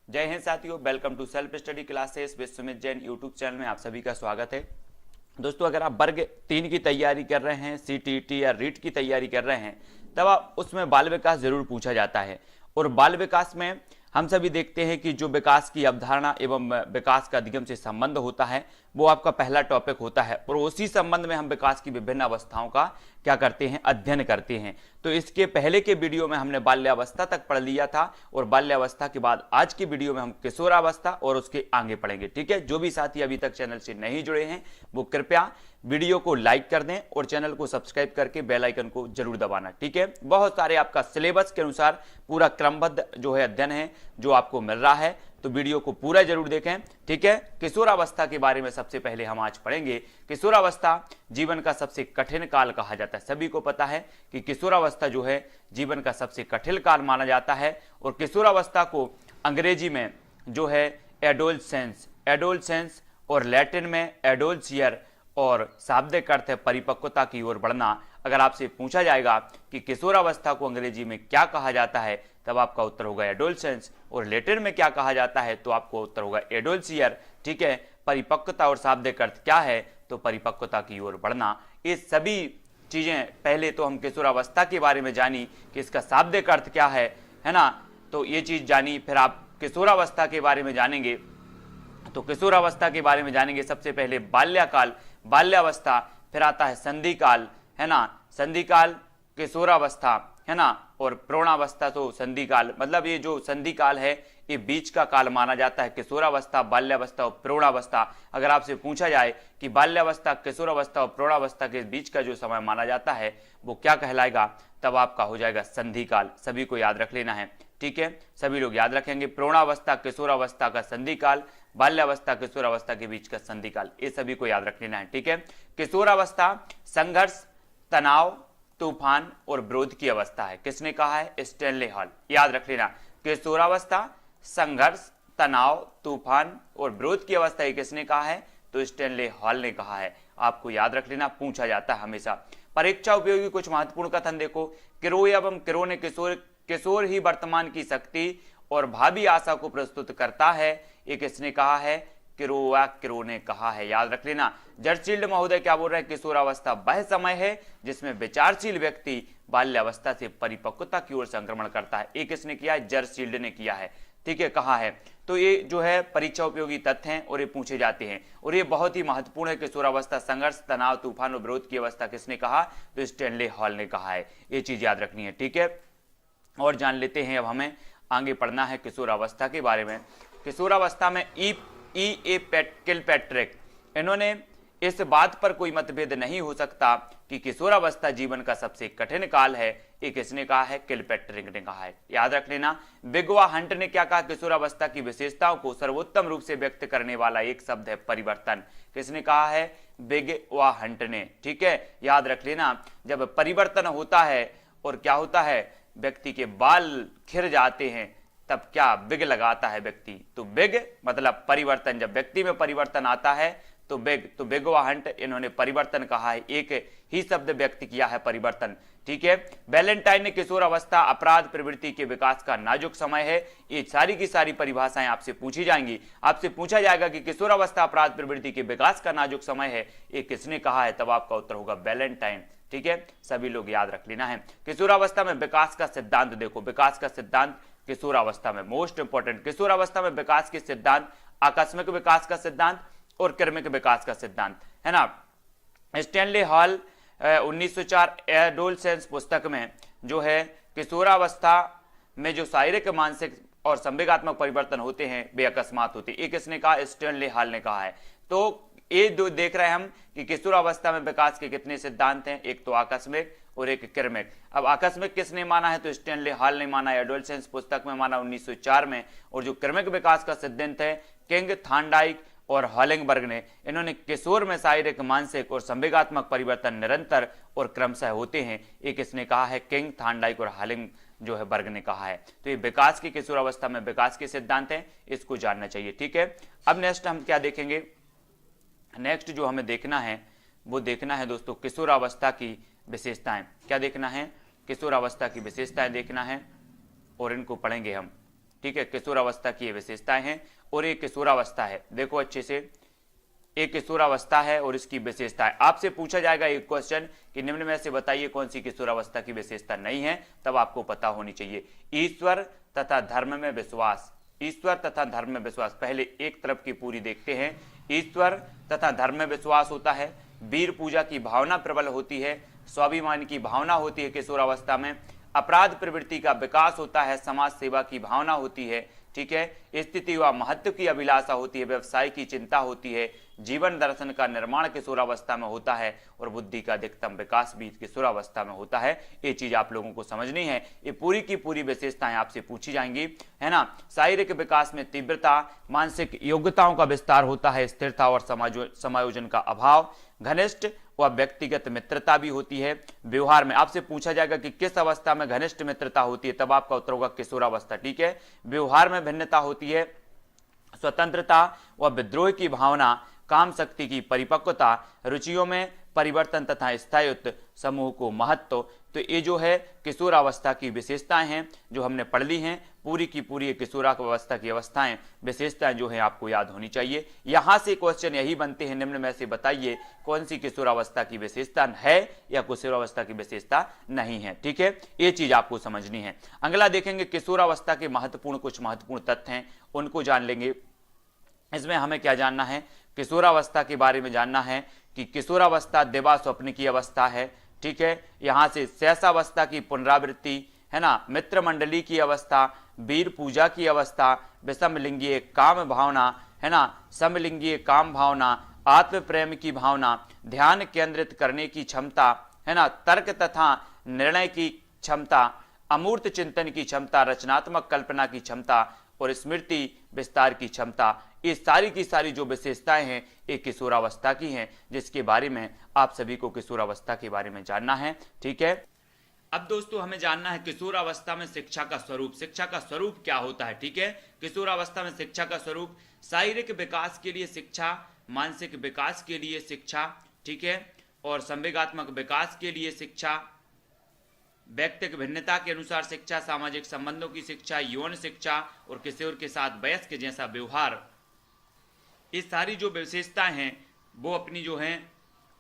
जय हिंद साथियों, welcome to self study classes Vishwamit Jain YouTube channel में आप सभी का स्वागत है। दोस्तों, अगर आप वर्ग 3 की तैयारी कर रहे हैं, सीटीईटी या रीट की तैयारी कर रहे हैं, तब आप उसमें बाल विकास जरूर पूछा जाता है। और बाल विकास में हम सभी देखते हैं कि जो विकास की अवधारणा एवं विकास का अधिगम से संबंध होता है वो आपका पहला टॉपिक होता है, और उसी संबंध में हम विकास की विभिन्न अवस्थाओं का क्या करते हैं, अध्ययन करते हैं। तो इसके पहले के वीडियो में हमने बाल्यावस्था तक पढ़ लिया था, और बाल्यावस्था के बाद आज की वीडियो में हम किशोरावस्था और उसके आगे पढ़ेंगे। ठीक है, जो भी साथी अभी तक चैनल से नहीं जुड़े हैं वो कृपया वीडियो को लाइक कर दें और चैनल को सब्सक्राइब करके बेल आइकन को जरूर दबाना। ठीक है, बहुत सारे आपका सिलेबस के अनुसार पूरा क्रमबद्ध जो है अध्ययन है जो आपको मिल रहा है, तो वीडियो को पूरा जरूर देखें। ठीक है, किशोरावस्था के बारे में सबसे पहले हम आज पढ़ेंगे। किशोरावस्था जीवन का सबसे कठिन काल कहा जाता है। सभी को पता है कि किशोरावस्था जो है जीवन का सबसे कठिन काल माना जाता है, और किशोरावस्था को अंग्रेजी में जो है एडोलसेंस और लैटिन में एडोल्सियर, और शाब्दिक अर्थ है परिपक्वता की ओर बढ़ना। अगर आपसे पूछा जाएगा कि किशोरावस्था को अंग्रेजी में क्या कहा जाता है, तब आपका उत्तर होगा एडोलसेंस, और लैटिन में क्या कहा जाता है तो आपको उत्तर होगा एडोल्सियर। ठीक है, परिपक्वता और शाब्दिक अर्थ क्या है, तो परिपक्वता की ओर बढ़ना। ये सभी चीजें पहले तो हम किशोरावस्था के बारे में जानी कि इसका शाब्दिक अर्थ क्या है ना, तो ये चीज जानी। फिर आप किशोरावस्था के बारे में जानेंगे, तो किशोरावस्था के बारे में जानेंगे सबसे पहले बाल्यकाल, बाल्यावस्था, फिर आता है संधि काल, है ना, संधि काल, किशोरावस्था, है ना, और प्रौढ़ावस्था। तो संधि काल मतलब ये जो संधि काल है ये बीच का काल माना जाता है। किशोरावस्था, बाल्यावस्था और प्रौढ़ावस्था, अगर आपसे पूछा जाए कि बाल्यावस्था, किशोरावस्था और प्रौढ़ावस्था के बीच का जो समय माना जाता है वो क्या कहलाएगा, तब आपका हो जाएगा संधि काल। सभी को याद रख लेना है। ठीक है, सभी लोग याद रखेंगे। प्रौढ़ावस्था, किशोरावस्था का संधि काल, बाल्यावस्था, किशोरावस्था के बीच का संधि काल, ये सभी को याद रख लेना है। ठीक है, किशोरावस्था संघर्ष, तनाव, तूफान और विरोध की अवस्था है। किसने कहा है? Stanley hall. याद रख लेना, किशोरावस्था संघर्ष, तनाव, तूफान और विरोध की अवस्था है, किसने कहा है? तो स्टैनले हॉल ने कहा है। आपको याद रख लेना, पूछा जाता है हमेशा। परीक्षा उपयोगी कुछ महत्वपूर्ण कथन देखो। किरो एवं किरो ने किशोर ही वर्तमान की शक्ति और भावी आशा को प्रस्तुत करता है, ये किसने कहा है? किरो ने कहा है। याद रख लेना। जर्सील्ड महोदय क्या बोल रहे हैं? किशोरावस्था वह समय है जिसमें विचारशील व्यक्ति बाल्यावस्था से परिपक्वता की ओर संक्रमण करता है। ये किसने किया है? जर्सील्ड ने किया है। ठीक है, कहा है। तो ये जो है परीक्षा उपयोगी तथ्य हैं और ये पूछे जाते हैं, और ये बहुत ही महत्वपूर्ण है। किशोरावस्था संघर्ष, तनाव, तूफान और विरोध की अवस्था किसने कहा? तो स्टैनले हॉल ने कहा है। ये चीज याद रखनी है। ठीक है, और जान लेते हैं, अब हमें आगे पढ़ना है किशोरावस्था के बारे में। किशोरावस्था में किलपैट्रिक, इन्होंने इस बात पर कोई मतभेद नहीं हो सकता कि किशोरावस्था जीवन का सबसे कठिन काल है, ये किसने कहा है? किलपैट्रिक ने कहा है। याद रख लेना। बिगवा हंट ने क्या कहा? किशोरावस्था की विशेषताओं को सर्वोत्तम रूप से व्यक्त करने वाला एक शब्द है परिवर्तन। किसने कहा है? बिगवा हंट ने। ठीक है, याद रख लेना। जब परिवर्तन होता है और क्या होता है, व्यक्ति के बाल खिर जाते हैं, तब क्या बिग लगाता है व्यक्ति, तो बिग मतलब परिवर्तन। जब व्यक्ति में परिवर्तन आता है तो बिगवा हंट, इन्होंने परिवर्तन कहा है, एक ही शब्द व्यक्त किया है, परिवर्तन। ठीक है, वैलेंटाइन ने किशोरावस्था अपराध प्रवृत्ति के विकास का नाजुक समय है। ये सारी की सारी परिभाषाएं आपसे पूछी जाएंगी। आपसे पूछा जाएगा कि किशोरावस्था अपराध प्रवृत्ति के विकास का नाजुक समय है, ये किसने कहा है? तब आपका उत्तर होगा वैलेंटाइन। ठीक है, सभी लोग याद रख लेना है। किशोरावस्था में विकास का सिद्धांत देखो। विकास का सिद्धांत किशोरावस्था में मोस्ट इंपोर्टेंट। किशोरावस्था में विकास के सिद्धांत, आकस्मिक विकास का सिद्धांत और क्रमिक विकास का सिद्धांत, है ना। स्टैनले हॉल 1904 एडोलसेंस पुस्तक में जो है किशोरावस्था में जो शारीरिक, मानसिक और संवेगात्मक परिवर्तन होते हैं वे अकस्मात होते हैं, ये किसने कहा? स्टैनले हॉल ने कहा है। तो ये दो देख रहे हैं हम कि किशोरावस्था में विकास के कितने सिद्धांत हैं, एक तो आकस्मिक और एक क्रमिक। अब आकस्मिक किसने माना है? तो स्टैनले हॉल ने माना, एडोलसेंस पुस्तक में माना 1904 में। और जो क्रमिक विकास का सिद्धांत है, किंग, थांडाइक और हॉलिंगबर्ग ने, इन्होंने किशोर में शारीरिक, मानसिक और संवेगात्मक परिवर्तन निरंतर और क्रमशः होते हैं, ये किसने कहा है? किंग, थांडाइक और हॉलिंग जो है बर्ग ने कहा है। तो ये विकास की, किशोरावस्था में विकास के सिद्धांत हैं, इसको जानना चाहिए। ठीक है, अब नेक्स्ट हम क्या देखेंगे? नेक्स्ट जो हमें देखना है वो देखना है दोस्तों किशोरावस्था की विशेषताएं। क्या देखना है? किशोरावस्था की विशेषताएं देखना है, और इनको पढ़ेंगे हम। ठीक है, किशोरावस्था की ये विशेषताएं हैं और ये किशोरावस्था है। देखो अच्छे से, एक किशोरावस्था है और इसकी विशेषता है। आपसे पूछा जाएगा एक क्वेश्चन कि निम्न में से बताइए कौन सी किशोरावस्था की विशेषता नहीं है, तब आपको पता होनी चाहिए। ईश्वर तथा धर्म में विश्वास। ईश्वर तथा धर्म में विश्वास, पहले एक तरफ की पूरी देखते हैं। ईश्वर तथा धर्म में विश्वास होता है, वीर पूजा की भावना प्रबल होती है, स्वाभिमान की भावना होती है किशोरावस्था में, अपराध प्रवृत्ति का विकास होता है, समाज सेवा की भावना होती है, ठीक है, स्थिति व महत्व की अभिलाषा होती है, व्यवसाय की चिंता होती है, जीवन दर्शन का निर्माण किशोरावस्था में होता है और बुद्धि का अधिकतम विकास भी किशोरावस्था में होता है। ये चीज आप लोगों को समझनी है। ये पूरी की पूरी विशेषताएं आपसे पूछी जाएंगी, है ना। शारीरिक विकास में तीव्रता, मानसिक योग्यताओं का विस्तार होता है, स्थिरता और समायोजन का अभाव, घनिष्ठ व व्यक्तिगत मित्रता भी होती है। व्यवहार में आपसे पूछा जाएगा कि किस अवस्था में घनिष्ठ मित्रता होती है, तब आपका उत्तर होगा किशोरावस्था, ठीक है। व्यवहार में भिन्नता होती है, स्वतंत्रता व विद्रोह की भावना, काम शक्ति की परिपक्वता, रुचियों में परिवर्तन तथा स्थायित्व, समूह को महत्व। तो ये जो है किशोरावस्था की विशेषताएं हैं जो हमने पढ़ ली हैं। पूरी की पूरी किशोरावस्था की अवस्थाएं, विशेषताएं जो है आपको याद होनी चाहिए। यहां से क्वेश्चन यही बनते हैं, निम्न में से बताइए कौन सी किशोरावस्था की विशेषता है या किशोरावस्था की विशेषता नहीं है, ठीक है। ये चीज आपको समझनी है। अगला देखेंगे किशोरावस्था के महत्वपूर्ण कुछ महत्वपूर्ण तथ्य हैं, उनको जान लेंगे। इसमें हमें क्या जानना है, किशोरावस्था के बारे में जानना है कि किशोरावस्था दिवा स्वप्न की अवस्था है, ठीक है। यहां से शैशवावस्था की पुनरावृत्ति, है ना, मित्र मंडली की अवस्था, वीर पूजा की अवस्था, विषमलिंगीय काम भावना, है ना, समलिंगीय काम भावना, आत्म प्रेम की भावना, ध्यान केंद्रित करने की क्षमता, है ना, तर्क तथा निर्णय की क्षमता, अमूर्त चिंतन की क्षमता, रचनात्मक कल्पना की क्षमता और स्मृति विस्तार की क्षमता। ये सारी की सारी जो विशेषताएं हैं ये किशोरावस्था की हैं, जिसके बारे में आप सभी को किशोरावस्था के बारे में जानना है, ठीक है। अब दोस्तों हमें जानना है किशोरावस्था में शिक्षा का स्वरूप। शिक्षा का स्वरूप क्या होता है, ठीक है। किशोरावस्था में शिक्षा का स्वरूप शारीरिक विकास के लिए शिक्षा, मानसिक विकास के लिए शिक्षा, ठीक है, और संवेगात्मक विकास के लिए शिक्षा, व्यक्तिगत भिन्नता के अनुसार शिक्षा, सामाजिक संबंधों की शिक्षा, यौन शिक्षा और किशोर के साथ वयस्क जैसा व्यवहार। ये सारी जो विशेषताएं हैं वो अपनी जो हैं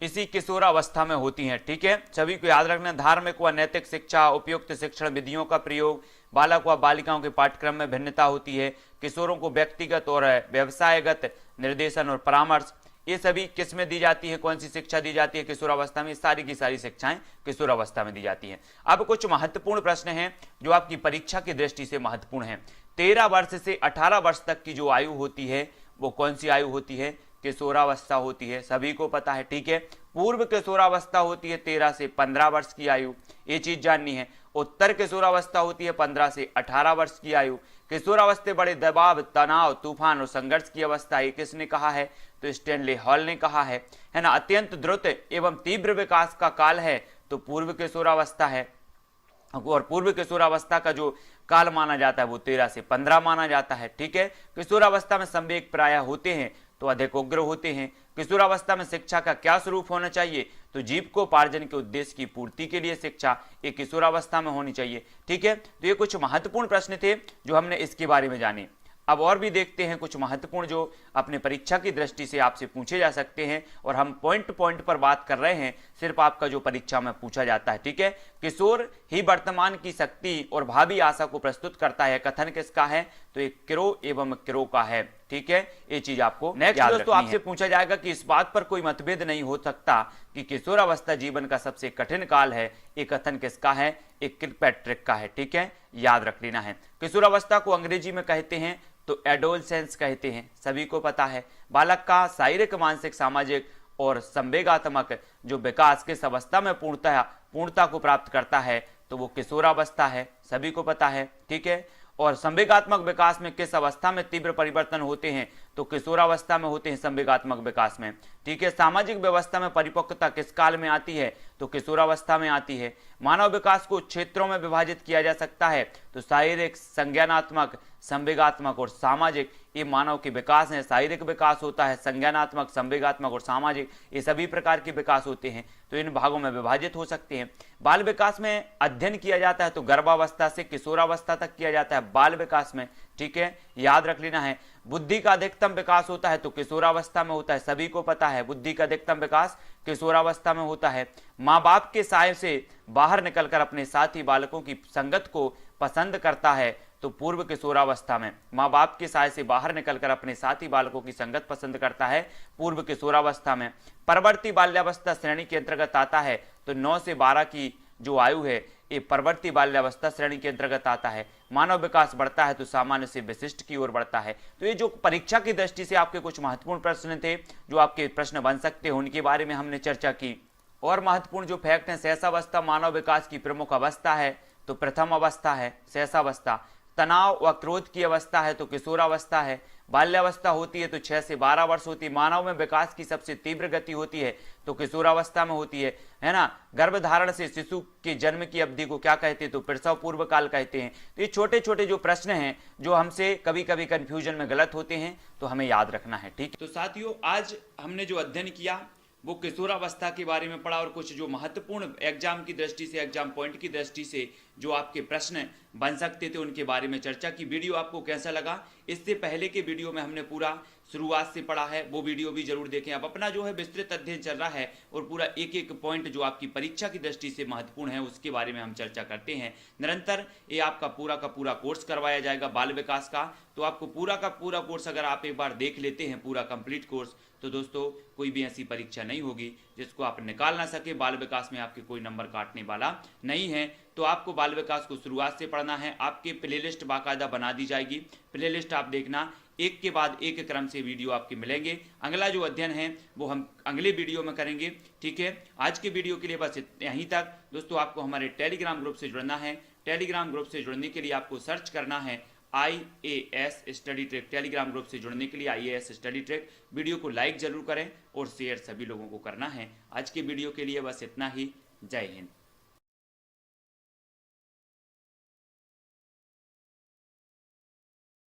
इसी किशोरावस्था में होती हैं, ठीक है। सभी को याद रखना, धार्मिक व नैतिक शिक्षा, उपयुक्त शिक्षण विधियों का प्रयोग, बालक व बालिकाओं के पाठ्यक्रम में भिन्नता होती है, किशोरों को व्यक्तिगत और व्यवसायगत निर्देशन और परामर्श, ये सभी किस में दी जाती है, कौन सी शिक्षा दी जाती है किशोरावस्था में, सारी की सारी शिक्षाएं किशोरावस्था में दी जाती हैं। अब कुछ महत्वपूर्ण प्रश्न हैं जो आपकी परीक्षा की दृष्टि से महत्वपूर्ण हैं। 13 वर्ष से 18 वर्ष तक की जो आयु होती है वो कौन सी आयु होती है, किशोरावस्था होती है, सभी को पता है, ठीक है। पूर्व किशोरावस्था होती है 13 से 15 वर्ष की आयु, ये चीज जाननी है। उत्तर किशोरावस्था होती है 15 से 18 वर्ष की आयु। किशोरावस्था बड़े दबाव, तनाव, तूफान और संघर्ष की अवस्था, ये किसने कहा है, तो स्टैनली हॉल ने कहा है ना। अत्यंत द्रुत एवं तीव्र विकास का काल है तो पूर्व किशोरावस्था है, और पूर्व किशोरावस्था का जो काल माना जाता है वो 13 से 15 माना जाता है, ठीक है। किशोरावस्था में संवेग प्रायः होते हैं तो अधिक उग्र होते हैं। किशोरावस्था में शिक्षा का क्या स्वरूप होना चाहिए, तो जीविकोपार्जन के उद्देश्य की पूर्ति के लिए शिक्षा एक किशोरावस्था में होनी चाहिए, ठीक है। तो ये कुछ महत्वपूर्ण प्रश्न थे जो हमने इसके बारे में जाने। अब और भी देखते हैं कुछ महत्वपूर्ण जो अपने परीक्षा की दृष्टि से आपसे पूछे जा सकते हैं, और हम पॉइंट पॉइंट पर बात कर रहे हैं, सिर्फ आपका जो परीक्षा में पूछा जाता है, ठीक है। किशोर ही वर्तमान की शक्ति और भावी आशा को प्रस्तुत करता है, कथन किसका है, तो एक क्रो एवं क्रो का है, ठीक है। ये चीज आपको नेक्स्ट दोस्तों आपसे पूछा जाएगा कि इस बात पर कोई मतभेद नहीं हो सकता कि किशोरावस्था जीवन का सबसे कठिन काल है, ये कथन किसका है, एक किर्कपैट्रिक का है, ठीक है, याद रख लेना है। किशोरावस्था को अंग्रेजी में कहते हैं तो एडोलसेंस कहते हैं, सभी को पता है। बालक का शारीरिक, मानसिक, सामाजिक और संवेगात्मक जो विकास किस अवस्था में पूर्णता को प्राप्त करता है तो वो किशोरावस्था है, सभी को पता है, ठीक है। और संवेगात्मक विकास में किस अवस्था में तीव्र परिवर्तन होते हैं, तो किशोरावस्था में होते हैं संवेगात्मक विकास में, ठीक है। सामाजिक व्यवस्था में परिपक्वता किस काल में आती है, तो किशोरावस्था में आती है। मानव विकास को क्षेत्रों में विभाजित किया जा सकता है, तो शारीरिक, संज्ञानात्मक, संवेगात्मक और सामाजिक, ये मानव के विकास हैं। शारीरिक विकास होता है, संज्ञानात्मक, संवेगात्मक और सामाजिक, ये सभी प्रकार के विकास होते हैं, तो इन भागों में विभाजित हो सकते हैं। बाल विकास में अध्ययन किया जाता है तो गर्भावस्था से किशोरावस्था तक किया जाता है बाल विकास में, ठीक है, याद रख लेना है। बुद्धि का अधिकतम विकास होता है तो किशोरावस्था में होता है, सभी को पता है बुद्धि का अधिकतम विकास किशोरावस्था में होता है। माँ बाप के साय से बाहर निकलकर अपने साथी बालकों की संगत को पसंद करता है तो पूर्व किशोरावस्था में। माँ बाप के साय से बाहर निकलकर अपने साथी बालकों की संगत पसंद करता है पूर्व किशोरावस्था में। परवर्ती बाल्यावस्था श्रेणी के अंतर्गत आता है तो 9 से 12 की जो आयु है ये परवर्ती बाल्यावस्था श्रेणी के अंतर्गत आता है। मानव विकास बढ़ता है तो सामान्य से विशिष्ट की ओर बढ़ता है। तो ये जो परीक्षा की दृष्टि से आपके कुछ महत्वपूर्ण प्रश्न थे, जो आपके प्रश्न बन सकते हैं, उनके बारे में हमने चर्चा की। और महत्वपूर्ण जो फैक्ट है, शैशवावस्था मानव विकास की प्रमुख अवस्था है तो प्रथम अवस्था है शैशवावस्था। तनाव व क्रोध की अवस्था है तो किशोरावस्था है। बाल्यावस्था होती है तो 6 से 12 वर्ष होती है। मानव में विकास की सबसे तीव्र गति होती है तो किशोरावस्था में होती है ना। गर्भधारण से शिशु के जन्म की अवधि को क्या कहते हैं तो प्रसव पूर्व काल कहते हैं। तो ये छोटे छोटे जो प्रश्न हैं जो हमसे कभी कभी कंफ्यूजन में गलत होते हैं तो हमें याद रखना है, ठीक है। तो साथियों, आज हमने जो अध्ययन किया वो किशोरावस्था के बारे में पढ़ा और कुछ जो महत्वपूर्ण एग्जाम की दृष्टि से, एग्जाम पॉइंट की दृष्टि से जो आपके प्रश्न बन सकते थे उनके बारे में चर्चा की। वीडियो आपको कैसा लगा? इससे पहले के वीडियो में हमने पूरा शुरुआत से पढ़ा है, वो वीडियो भी जरूर देखें। अब अपना जो है विस्तृत अध्ययन चल रहा है और पूरा एक एक पॉइंट जो आपकी परीक्षा की दृष्टि से महत्वपूर्ण है उसके बारे में हम चर्चा करते हैं निरंतर। ये आपका पूरा का पूरा कोर्स करवाया जाएगा बाल विकास का। तो आपको पूरा का पूरा कोर्स अगर आप एक बार देख लेते हैं, पूरा कंप्लीट कोर्स, तो दोस्तों कोई भी ऐसी परीक्षा नहीं होगी जिसको आप निकाल ना सके। बाल विकास में आपके कोई नंबर काटने वाला नहीं है। तो आपको बाल विकास को शुरुआत से पढ़ना है। आपके प्लेलिस्ट बाकायदा बना दी जाएगी। प्लेलिस्ट आप देखना, एक के बाद एक क्रम से वीडियो आपके मिलेंगे। अगला जो अध्ययन है वो हम अगले वीडियो में करेंगे, ठीक है। आज के वीडियो के लिए बस यहीं तक। दोस्तों, आपको हमारे टेलीग्राम ग्रुप से जुड़ना है। टेलीग्राम ग्रुप से जुड़ने के लिए आपको सर्च करना है IAS study track. Telegram group से जुड़ने के लिए IAS स्टडी ट्रैक। वीडियो को लाइक जरूर करें और शेयर सभी लोगों को करना है। आज के वीडियो के लिए बस इतना ही। जय हिंद।